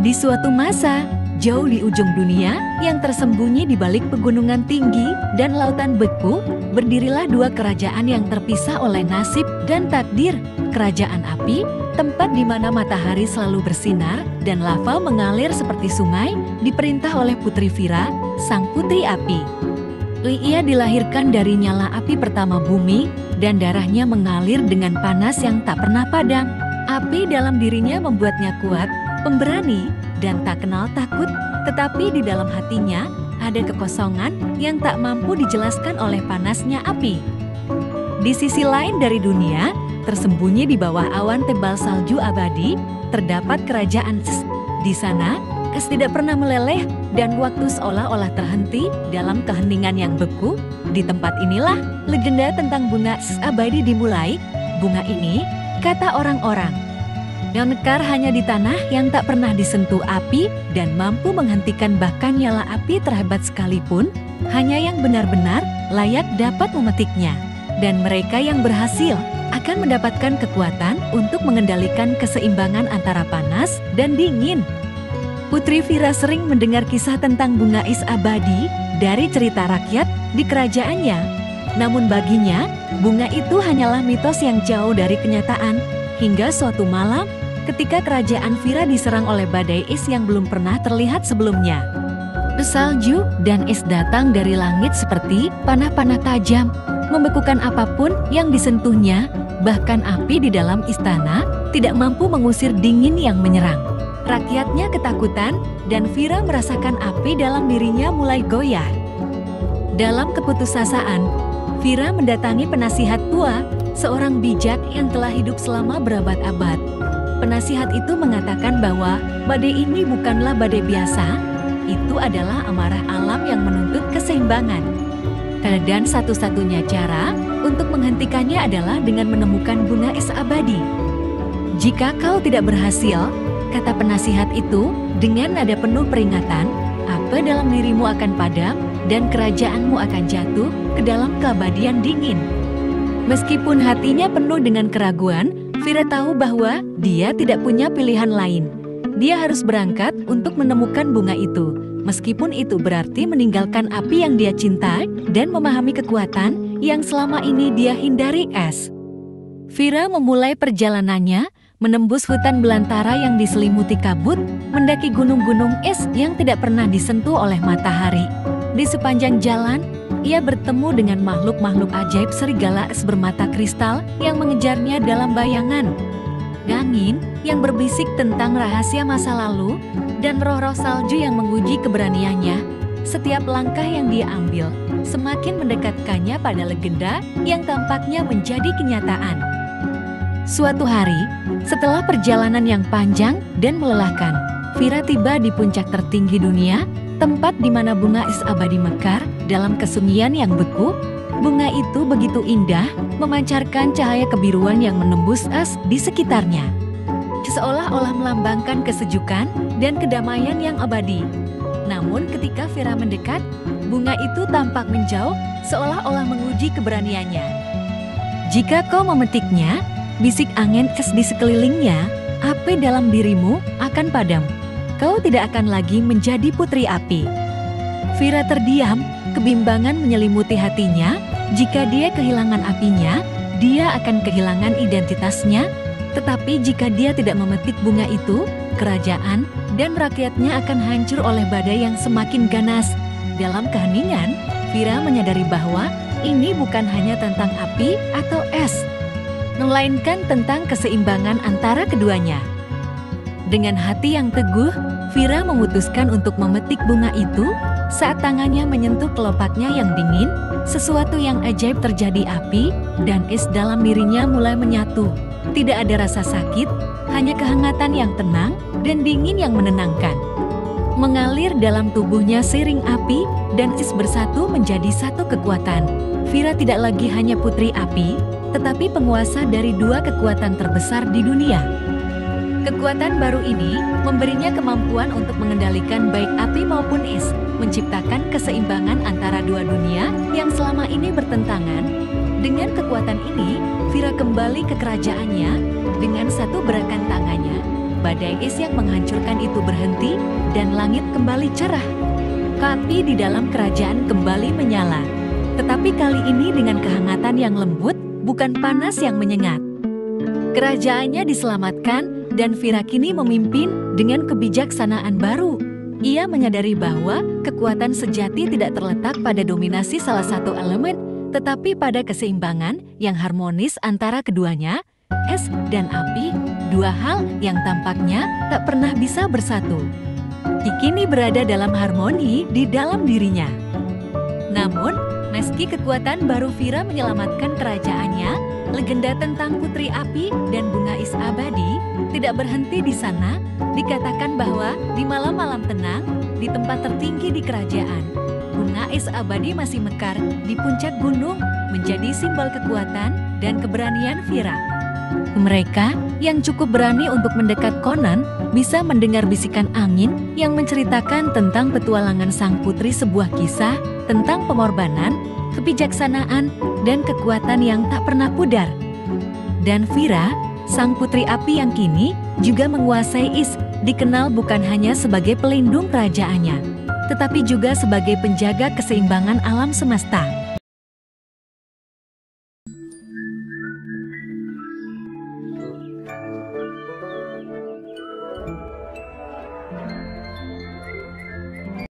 Di suatu masa, jauh di ujung dunia yang tersembunyi di balik pegunungan tinggi dan lautan beku, berdirilah dua kerajaan yang terpisah oleh nasib dan takdir. Kerajaan api, tempat di mana matahari selalu bersinar dan lava mengalir seperti sungai, diperintah oleh Putri Vira, sang putri api. Ia dilahirkan dari nyala api pertama bumi, dan darahnya mengalir dengan panas yang tak pernah padam. Api dalam dirinya membuatnya kuat, pemberani, dan tak kenal takut, tetapi di dalam hatinya ada kekosongan yang tak mampu dijelaskan oleh panasnya api. Di sisi lain dari dunia, tersembunyi di bawah awan tebal salju abadi, terdapat kerajaan Es. Di sana, Es tidak pernah meleleh dan waktu seolah-olah terhenti dalam keheningan yang beku. Di tempat inilah legenda tentang bunga Es abadi dimulai. Bunga ini, kata orang-orang, yang mekar hanya di tanah yang tak pernah disentuh api dan mampu menghentikan bahkan nyala api terhebat sekalipun, hanya yang benar-benar layak dapat memetiknya. Dan mereka yang berhasil akan mendapatkan kekuatan untuk mengendalikan keseimbangan antara panas dan dingin. Putri Vira sering mendengar kisah tentang bunga Es abadi dari cerita rakyat di kerajaannya. Namun baginya, bunga itu hanyalah mitos yang jauh dari kenyataan. Hingga suatu malam, ketika kerajaan Vira diserang oleh badai es yang belum pernah terlihat sebelumnya. Salju dan es datang dari langit seperti panah-panah tajam, membekukan apapun yang disentuhnya, bahkan api di dalam istana tidak mampu mengusir dingin yang menyerang. Rakyatnya ketakutan, dan Vira merasakan api dalam dirinya mulai goyah. Dalam keputusasaan, Vira mendatangi penasihat tua, seorang bijak yang telah hidup selama berabad-abad. Penasihat itu mengatakan bahwa badai ini bukanlah badai biasa, itu adalah amarah alam yang menuntut keseimbangan. Dan satu-satunya cara untuk menghentikannya adalah dengan menemukan bunga es abadi. Jika kau tidak berhasil, kata penasihat itu dengan nada penuh peringatan, api dalam dirimu akan padam dan kerajaanmu akan jatuh ke dalam keabadian dingin. Meskipun hatinya penuh dengan keraguan, Vira tahu bahwa dia tidak punya pilihan lain. Dia harus berangkat untuk menemukan bunga itu, meskipun itu berarti meninggalkan api yang dia cintai dan memahami kekuatan yang selama ini dia hindari es. Vira memulai perjalanannya, menembus hutan belantara yang diselimuti kabut, mendaki gunung-gunung es yang tidak pernah disentuh oleh matahari. Di sepanjang jalan, ia bertemu dengan makhluk-makhluk ajaib serigala es bermata kristal yang mengejarnya dalam bayangan. Angin yang berbisik tentang rahasia masa lalu dan roh-roh salju yang menguji keberaniannya. Setiap langkah yang dia ambil semakin mendekatkannya pada legenda yang tampaknya menjadi kenyataan. Suatu hari, setelah perjalanan yang panjang dan melelahkan, Vira tiba di puncak tertinggi dunia, tempat di mana bunga es abadi mekar dalam kesunyian yang beku. Bunga itu begitu indah, memancarkan cahaya kebiruan yang menembus es di sekitarnya. Seolah-olah melambangkan kesejukan dan kedamaian yang abadi. Namun ketika Vira mendekat, bunga itu tampak menjauh, seolah-olah menguji keberaniannya. Jika kau memetiknya, bisik angin es di sekelilingnya, api dalam dirimu akan padam. Kau tidak akan lagi menjadi putri api. Vira terdiam, kebimbangan menyelimuti hatinya. Jika dia kehilangan apinya, dia akan kehilangan identitasnya. Tetapi jika dia tidak memetik bunga itu, kerajaan dan rakyatnya akan hancur oleh badai yang semakin ganas. Dalam keheningan, Vira menyadari bahwa ini bukan hanya tentang api atau es, melainkan tentang keseimbangan antara keduanya. Dengan hati yang teguh, Vira memutuskan untuk memetik bunga itu. Saat tangannya menyentuh kelopaknya yang dingin, sesuatu yang ajaib terjadi. Api dan es dalam dirinya mulai menyatu. Tidak ada rasa sakit, hanya kehangatan yang tenang dan dingin yang menenangkan. Mengalir dalam tubuhnya seiring api dan es bersatu menjadi satu kekuatan. Vira tidak lagi hanya putri api, tetapi penguasa dari dua kekuatan terbesar di dunia. Kekuatan baru ini memberinya kemampuan untuk mengendalikan baik api maupun es, menciptakan keseimbangan antara dua dunia yang selama ini bertentangan. Dengan kekuatan ini, Vira kembali ke kerajaannya. Dengan satu gerakan tangannya, badai es yang menghancurkan itu berhenti dan langit kembali cerah. Api di dalam kerajaan kembali menyala. Tetapi kali ini dengan kehangatan yang lembut, bukan panas yang menyengat. Kerajaannya diselamatkan dan Fira kini memimpin dengan kebijaksanaan baru. Ia menyadari bahwa kekuatan sejati tidak terletak pada dominasi salah satu elemen, tetapi pada keseimbangan yang harmonis antara keduanya, es dan api, dua hal yang tampaknya tak pernah bisa bersatu. Kini berada dalam harmoni di dalam dirinya. Namun, meski kekuatan baru Fira menyelamatkan kerajaannya, legenda tentang Putri Api dan Bunga Is Abadi tidak berhenti di sana. Dikatakan bahwa di malam-malam tenang, di tempat tertinggi di kerajaan, Bunga Es Abadi masih mekar di puncak gunung, menjadi simbol kekuatan dan keberanian Fira. Mereka yang cukup berani untuk mendekat konon bisa mendengar bisikan angin yang menceritakan tentang petualangan sang putri, sebuah kisah tentang pengorbanan, kebijaksanaan, dan kekuatan yang tak pernah pudar. Dan Fira, sang putri api yang kini juga menguasai Is, dikenal bukan hanya sebagai pelindung kerajaannya, tetapi juga sebagai penjaga keseimbangan alam semesta.